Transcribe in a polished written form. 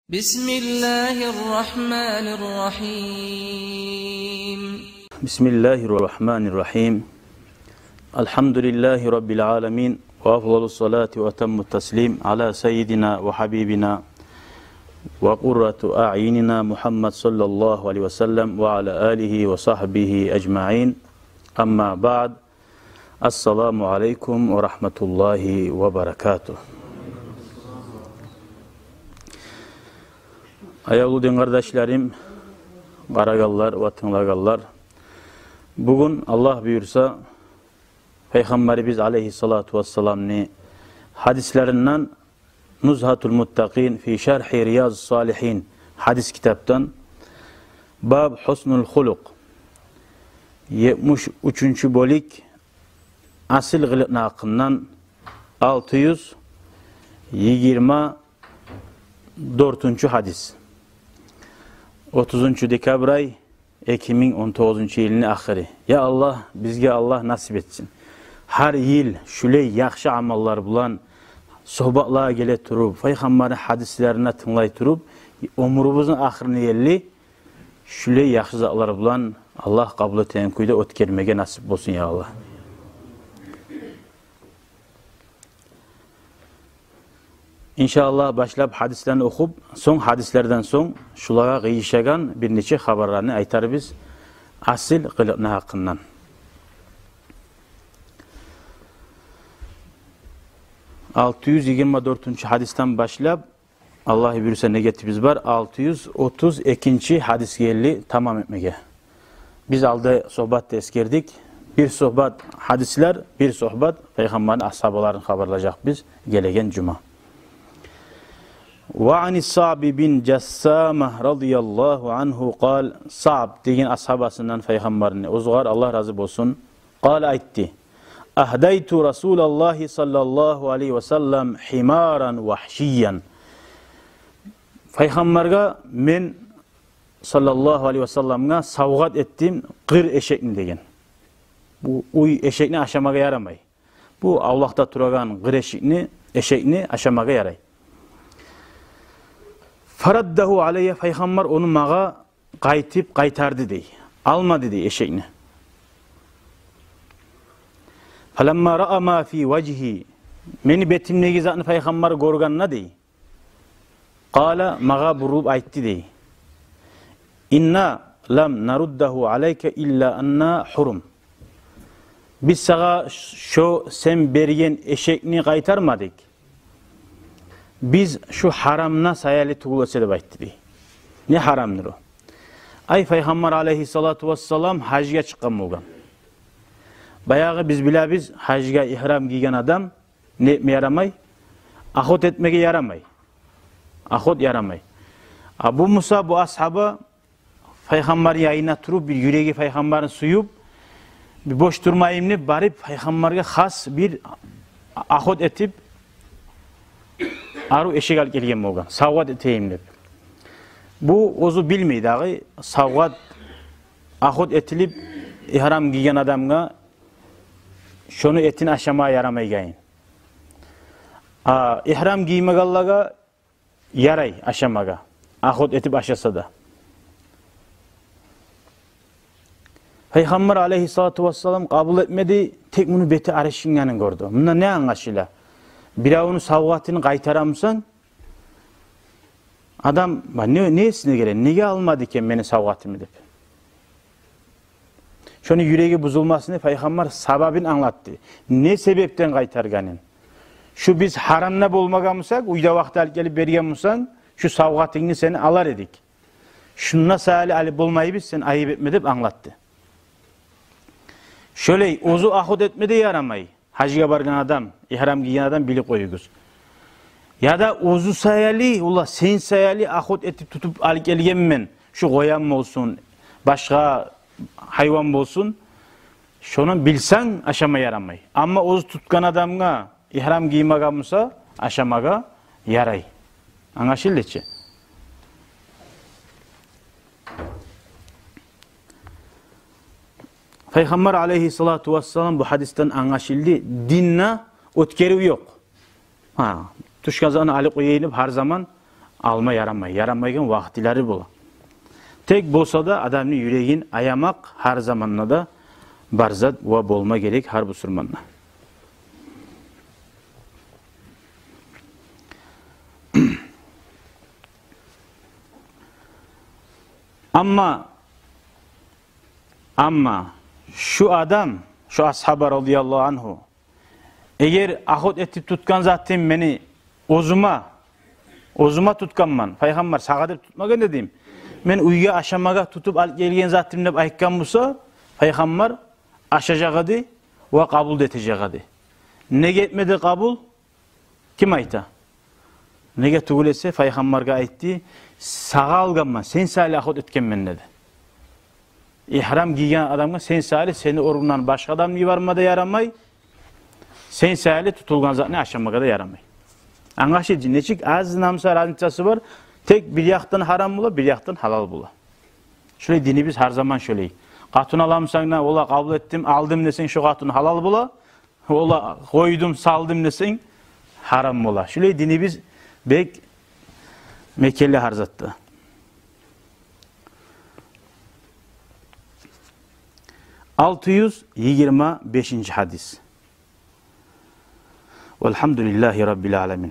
Bismillahirrahmanirrahim. Bismillahirrahmanirrahim. Elhamdülillahi Rabbil alemin. Ve afdalus salati ve temmut teslim ala seyyidina ve habibina ve kurratu a'yinina Muhammed sallallahu aleyhi ve sellem ve ala alihi ve sahbihi ecma'in. Amma ba'd. Esselamu aleyküm ve rahmetullahi ve berekatuhu. Ayağlı din kardeşlerim, Qaraqallar ve Tınlaqallar. Bugün Allah buyursa Peygamberimiz aleyhissalatu vesselam'ni hadislerinden Nuzhatul Muttaqin fi Şerhi Riyaz Salihin hadis kitaptan Bab Husnul Huluk 73. bölük Asil Gılıqna hakkından 624. hadis. 30. dekabr 2019 yılının ahiri. Ya Allah, bizge Allah nasip etsin. Her yıl şüley yaxşı amallar bulan sohbatlığa gele turup, Peygamberin hadislerine tınlay turup, umurumuzun ahirini yerli şüley yaxşı zatlar bulan Allah kabul eten kuyda ötkermege nasip olsun ya Allah. İnşallah başlap hadislerini okup, son hadislerden son şulağa qiyişagan bir neçe haberlerini aytar biz asil qılıqna hakkından. ...624. hadisten başlap Allah buyursa negetimiz var. 632. hadis geldi tamam etmeye. Biz aldı sohbat eskerdik. Bir sohbat hadisler, bir sohbat Peygamberin ashabaların haberleyecek biz gelegen cuma. وعن الصعب بن جسامة رضي الله عنه قال صعب دegen ashabasından Peygamberini uzgar Allah razı olsun قال aytti ahdaytu Resulullah sallallahu aleyhi ve sellem himaran vahşiyan Peygamberge men sallallahu aleyhi ve sellem'e savgat ettim qır eşekni degen bu uy eşekni aşamaga yaramay bu avlaqda turagan qır eşekni aşamaga yaray Faraddahu aleyhe Peygamber onu mağa qaytip qaytardı dey. Almadı dey eşeğini. Falamma ra'a ma fi vecihi meni betimdeki zatını Peygamber gorganına dey. Qala mağa burub aytti dey. İnna lam naruddahu aleyke illa anna hurum. Biz sağa şu sen bergen eşeğini qaytarmadık. Biz şu haramna sayali tuğulası da bayttı dey. Ne haramdır o? Ay Peygamber aleyhissalatu vesselam hacga çıqqan bolgan. Bayağı biz hacga ihram giygen adam ne etmeye yaramay? Ahot etmeye yaramay. Ahot yaramay. Bu Musa bu ashaba Peygamber yayına turup bir yüreği Peygamberin suyup bir boş durmayayım ne barip Peygamber'e has bir ahot etip aru eşek al gelgen bolgan. Savgat eteyim dep. Bu ozu bilmeydi ağı. Savgat ahut etilip ihram giygen adamga şonu etin aşamaya yaramay gayin. İhram giymek Allah'a yaray aşamaga. Ahut etip aşasa da. Peygamber aleyhissalatu vesselam kabul etmedi. Tek bunu beti arışınganın gördü. Bunda ne anlaşıyla? Biravunu savgatını qaytaramsan adam nesine gelen nege almadı iken beni savgatımı dep. Şonu yüreği bozulmasını Peygamber sababını anlattı. Ne sebepten qaytarganın? Şu biz haramna bolmagamısak, uyda vakti alıp gelip bergenmisan, şu savgatını seni alar edik. Şunna sali ali bolmayı biz sen ayıp etme dep anlattı. Şöyle ozu ahut etmede yaramayı. Hacıya bargan adam, ihram giygen adam bilip koyuguz. Ya da ozu sayali, ula sen sayali ahut etip tutup alıp gelgenmen, şu koyan olsun, başka hayvan olsun, şunu bilsen aşama yaramay. Ama ozu tutkan adamga ihram giymaga musa aşamaga yaray. Anlaşıldı ki? Peygamber aleyhissalatu vesselam bu hadisten anlaşıldı. Dinle ötkeri yok. Tuşkazanı alıp koyayınıp her zaman alma yaramay. Yaramaygen vaktileri bola. Tek bolsa da adamın yüreğin ayamak her zamanla da barzat ve bolma gerek har busurmanla. Ama şu adam, şu ashaba radıyallahu anhu, eğer ahut etip tutkan zaten beni ozuma tutkanman, Peygamber sağa dep tutmagan dedim. Men uyga aşamaga tutup al gelgen zatim dep aytkan bolsa, Peygamber aşacağı ve kabul eteceği. Nege etmedi kabul? Kim ayta? Nege tugul etse Peygamberge aytdı, sağa alganman, sen sali ahut etkenmen dedi. İhram giygen adamga sen sali seni orgundan başka adam yuvarmada yaramay, sen sali tutulgan zatını aşamaga da yaramay. Angaşı neçik az namsa razıçası var, tek bir yaktan haram bula, bir yaktan halal bula. Şöyle dini biz her zaman şöyle. Katun alamsan da ola kabul ettim, aldım desen şu katun halal bula, ola koydum, saldım desen haram bula. Şöyle dini biz bek mekelle harzattı. (625. hadis) Velhamdülillahi Rabbil alemin.